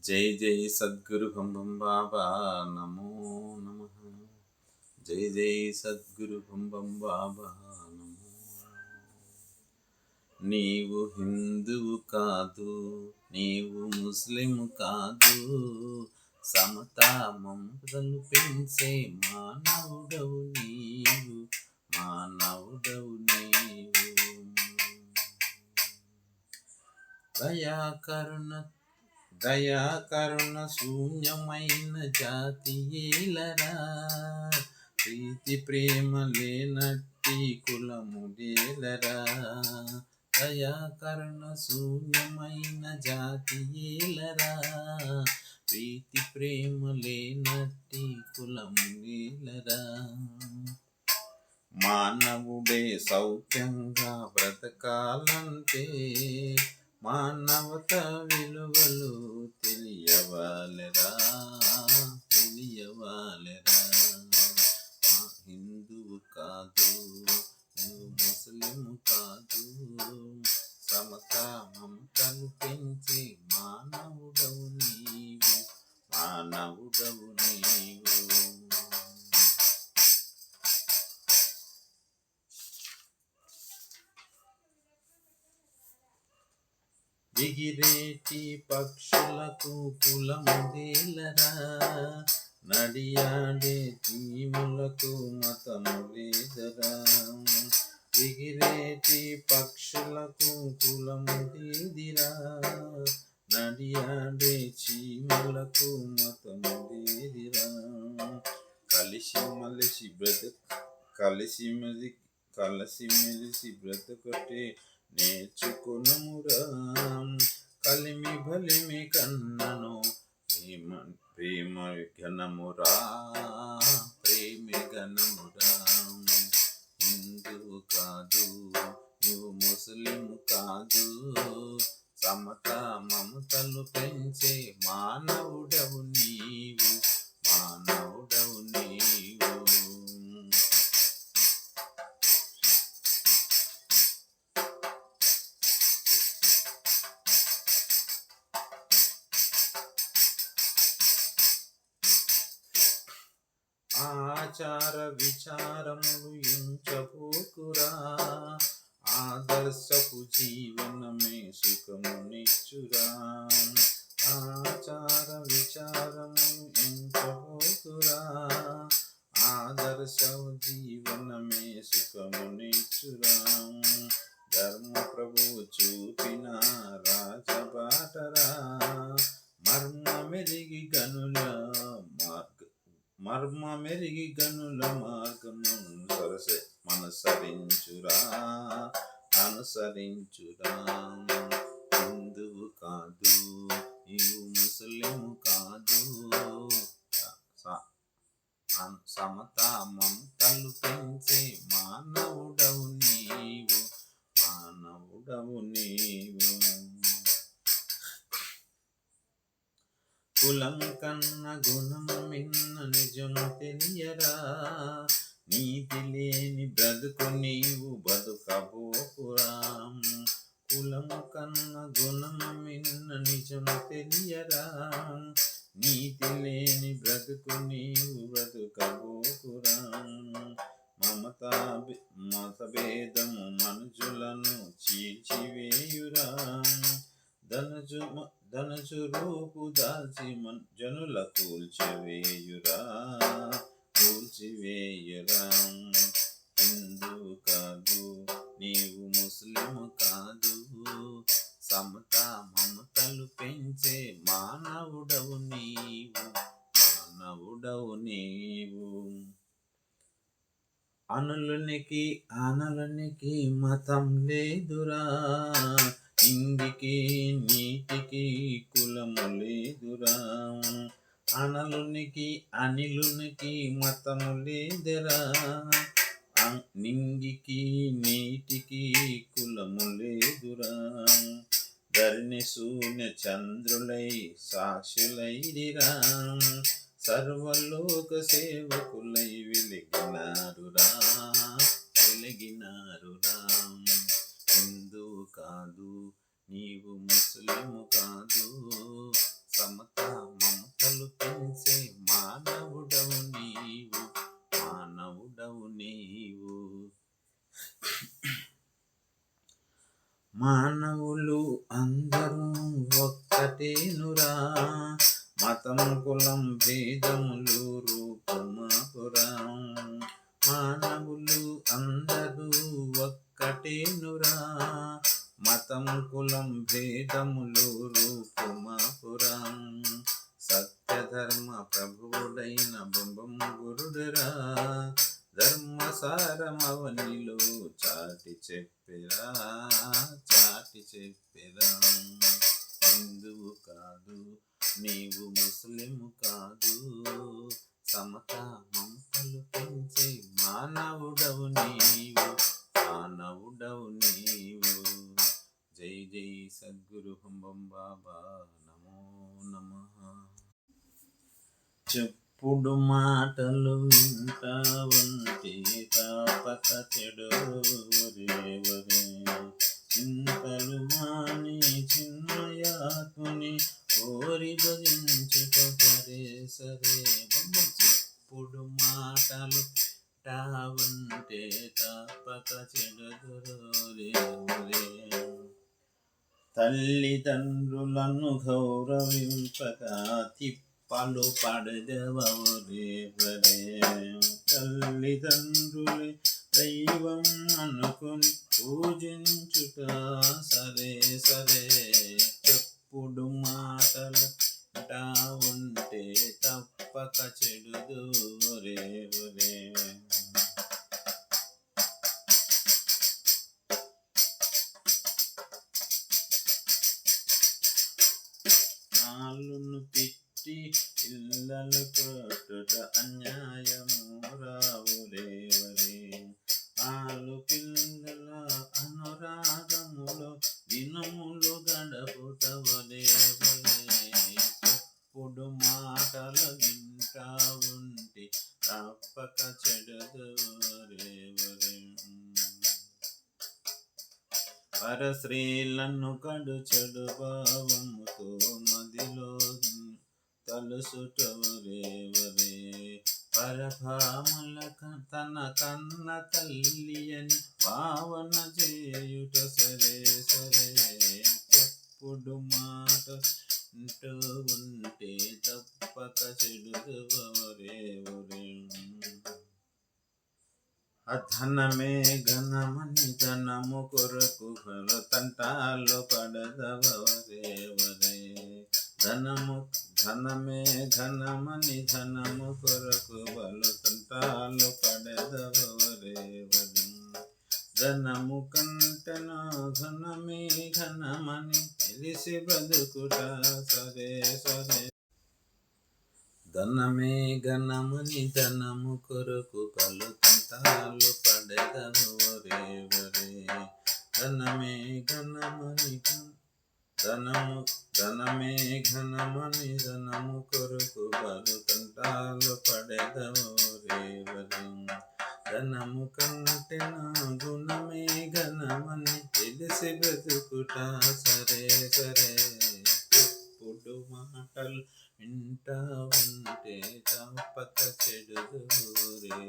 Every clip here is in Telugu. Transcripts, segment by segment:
జై జై సద్గురు బం బం బాబా నమో నమః. జై జై సద్గురు బం బం బాబా నమో. నీవు హిందువు కాదు, నీవు ముస్లిం కాదు, సమతా మమతలు పెంచే మానవుడవు నీవు, మానవుడవు నీవు. దయాకరుణ శూన్యమైన జాతి ఏలరా, ప్రీతి ప్రేమ లేనట్టి కులముడేలరా. దయాకరుణ శూన్యమైన జాతి ఏలరా, ప్రీతి ప్రేమ లేనట్టి కులముడేలరా. మానవుడే సౌఖ్యంగా బ్రతకాలంటే మానవత విలువలు తెలియవాలెరా, తెలియవాలెరా. హిందువు కాదు, నువ్వు ముస్లిం కాదు, సమతా మమతలు పెంచే మానవుడవు నీవు, మానవుడవు నీవు. ఎగిరేటి పక్షులకు కులముదేలరా, నడియాడే జీవులకు మతము లేదరా. ఎగిరేటి పక్షులకు కులముదేదిరా, నడియాడే చీమలకు మతము లేదిరా. కలిసిమెలిసి బ్రతకటే నేర్చుకునుమురా, కలిమి బలిమి కన్నను ప్రేమ ఘనమురా, ప్రేమ ఘనమురా. హిందువు కాదు, నువ్వు ముస్లిం కాదు, సమతా మమతలు పెంచే మానవుడవు నీవు, మానవుడవు నీవు. ఆచార విచారములు ఎంచబోకురా, ఆదర్శపు జీవనమే సుఖమునిచ్చురా. ఆచార విచారములు ఎంచబోకురా, ఆదర్శపు జీవనమే సుఖమునిచ్చురా. ధర్మ ప్రభువు చూపిన రాజబాటరా, మర్మమెరిగి గనుల మార్గము మనసరించురా, అనుసరించురా. హిందువు కాదు, నీవు ముస్లిం కాదు, సమతా మమతలు పెంచే మానవుడవు నీవు, మానవుడవు నీవు. కులం కన్న గుణం మిన్న నిజం తెలియరా, నీతి లేని బ్రతుకు నీవు బతుకబోకురా. కులం కన్న గుణం మిన్న నిజం తెలియరా, నీతి లేని బ్రతుకు నీవు బ్రతుకబోకురా. మతభేదము మనుషులను చీల్చివేయురా, ధనజు రూపు దాల్చి జనుల కూల్చివేయురా, కూల్చివేయురా. హిందువు కాదు, నీవు ముస్లిం కాదు, సమతా మమతలు పెంచే మానవుడవు నీవు, మానవుడవు నీవు. అనలునికి మతం లేదురా, ఇంగికి నీటికి కులము లేదురా. అనిలునికి మతము లేదురా, నింగికి నీటికి కులము లేదురా. ధరణి శూన్య చంద్రులై సాక్షులైదిరా, సర్వలోక సేవకులై వెలిగినారురా, వెలిగినారురా. హిందువు కాదు, నీవు ముస్లిం కాదు, సమతా మానవులు అందరూ ఒక్కటేనురా, మతం కులం భేదములు రూపమాపురా. మానవులు అందరూ ఒక్కటేనురా, మతం కులం భేదములు రూపమాపురా. సత్యధర్మ ప్రభువుడైన బొంబం గురుడరా, ధర్మసారమవనిలో చాటి చెప్పిరా, చాటి చెప్పిరా. హిందువు కాదు నీవు, ముస్లిము కాదు, సమత మమతలు పెంచే మానవుడవు నీవు, మానవుడవు నీవు. జై జై సద్గురు హంబం బాబా, నమో నమః. చెప్పుడు మాటలు వింటా ఉంటే తాపక చెడోరేవరే, చింతలు మాని చిన్మయాత్ముని కోరి భజించుట సరే సరే. చెప్పుడు మాటలు వింటా ఉంటే తాపక చెడోరేవరే, తల్లిదండ్రులను గౌరవింపక తిప్పలు పడదవరేవరే. తల్లిదండ్రులే దైవం అనుకుని పూజించుట సరే సరే. చెప్పుడు మాటలు వింటా ఉంటే తప్పక చెడుదురేవరే. ఆలును తిట్టి ఇళ్ళలు కొట్టుట అన్యాయము రావురేవరే. ఆలు పిల్లల అనురాగములో దినములు గడపుట వరేవరే. చెప్పుడు మాటలు వింటా ఉంటే తప్పక చెడదురేవరే. పరశ్రీలను కడు చెడు భావముతో మదిలో తలుసుటవరేవరే. పరభామల తన కన్న తల్లి అని భావన చేయుట సరే సరే. చెప్పుడు మాట వింటూ ఉంటే తప్పక చెడుదువరేవరే. అధనమే ఘనమని ధనము కొరకు తంటాలు పడదవరేవరే. ధనమే ఘనమని ధనము కొరకు తంటాలు పడదవరేవరే. ధనము కంటెను ధనమే ఘనమని తెలిసి బ్రతుకుట సరే సరే. ధనమే ఘనమని ధనము కొరకు తంటాలు పడదవరేవరే. ధనమే ఘనమని ధనమే ఘనమని ధనము కొరకు తంటాలు పడదవరేవరే. ధనము కంటెను గుణమే ఘనమని తెలిసి బ్రతుకుట సరే సరే. చెప్పుడు మాటలు వింటా ఉంటే తప్పక చెడుదురేవరే.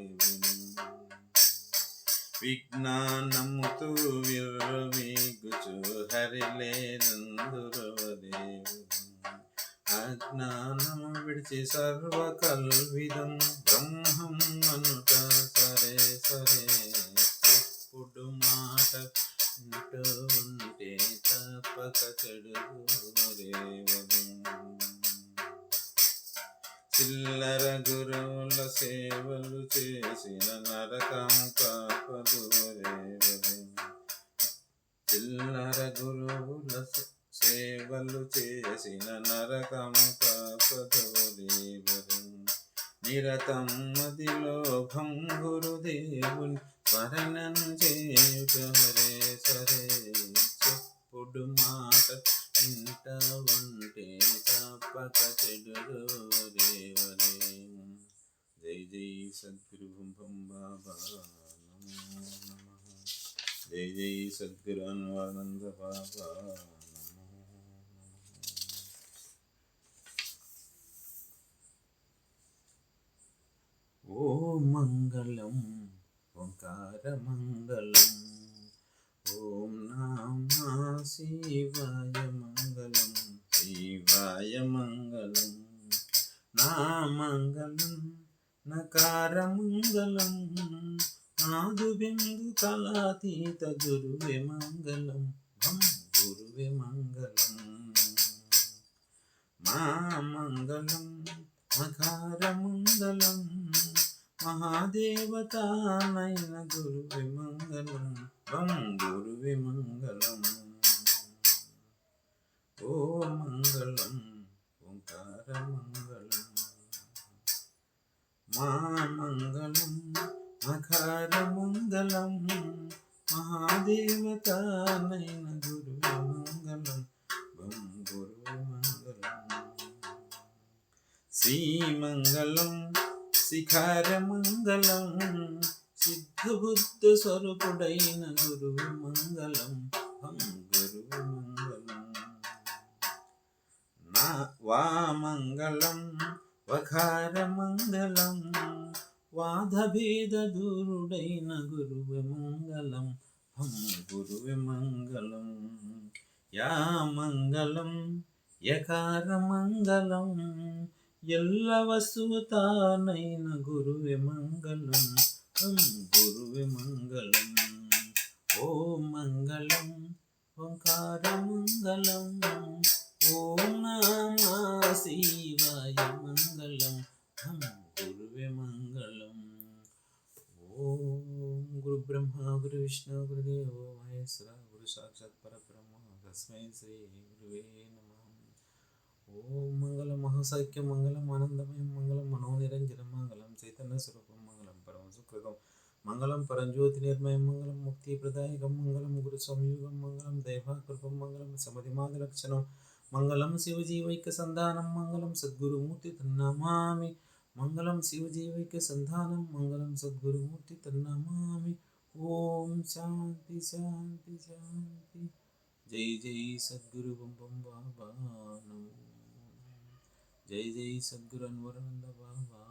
విజ్ఞానముతో విర్రవీగుచు హరిలేనందురవరేవరే. అజ్ఞానము విడిచి సర్వకల్విదం బ్రహ్మం అనుట సరే సరే. చెప్పుడు మాట వింటూ ఉంటే తప్పక చెడుదురేవరే. చిల్లర గురువుల సేవలు చేసిన నరకం కాపదురేవరే. చిల్లర గురువుల సేవలు చేసిన నరకం కాపదురేవరే. నిరతం మదిలో భంగురుదేవుని స్మరణను చేయుట సరే సరే. చెప్పుడు మాట వింటా ఉంటే తప్పక చెడుదురేవరే. జై జై సద్గురు భం బాబా, నమో నమః. జై జై సద్గురు అన్వానంద బాబా, నమో నమః. ఓం మంగళం ఓంకార మంగళం. ఓం నామ శివాయ మంగళం శివాయ మంగళం నా మంగళం నకార మంగళం ఆదు బిందు కళాతీత గురువే మంగళం భం గురువే మంగళం మా మంగళం మకార మంగళం మహాదేవతానైన గురువే మంగళం భం గురువే మంగళం ఓ మంగళం ఓంకార మంగళం మా మంగళం మకార మంగళం మహాదేవతానైన గురువే మంగళం భం గురువే మంగళం శ్రీమంగళం శిఖర మంగళం సిద్ధబుద్ధ స్వరూపుడైన గురువే మంగళం భం గురువే మంగళం నా వామంగళం వఖార మంగళం వాదభేద దూరుడైన గురువే మంగళం భం గురువే మంగళం యా మంగళం యకార మంగళం ఎల్ల వసుతానైన గురువే మంగళం భం గురువే మంగళం ఓ మంగళం ఓంకార మంగళం ఓం నమః శివాయ మంగళం భం గురువే మంగళం ఓం గురు బ్రహ్మ గురు విష్ణు గురుదేవో మహేశ్వర గురు సాక్షాత్ పరబ్రహ్మ తస్మై శ్రీ గురువే నమః ఓం మంగళం మహాసైక్యం మంగళం ఆనందమయం మంగళం మనోనిరంజనం మంగళం చైతన్య స్వరూపం మంగళం పరమ సుఖదం మంగళం పరంజ్యోతి నిర్మయం మంగళం ముక్తి ప్రదాయకం మంగళం గురు సంయుగం మంగళం దైవాకృపం మంగళం సమధిమాది లక్షణం మంగళం శివజీవైక సంధానం మంగళం సద్గురుమూర్తి తన్నమామి మంగళం శివజీవైక సంధానం మంగళం సద్గురుమూర్తి తన్నమామి ఓం శాంతి శాంతి శాంతి జై జై సద్గురు బొంబం బాబా నమో జై జై సద్గురు అన్వరానంద బాబా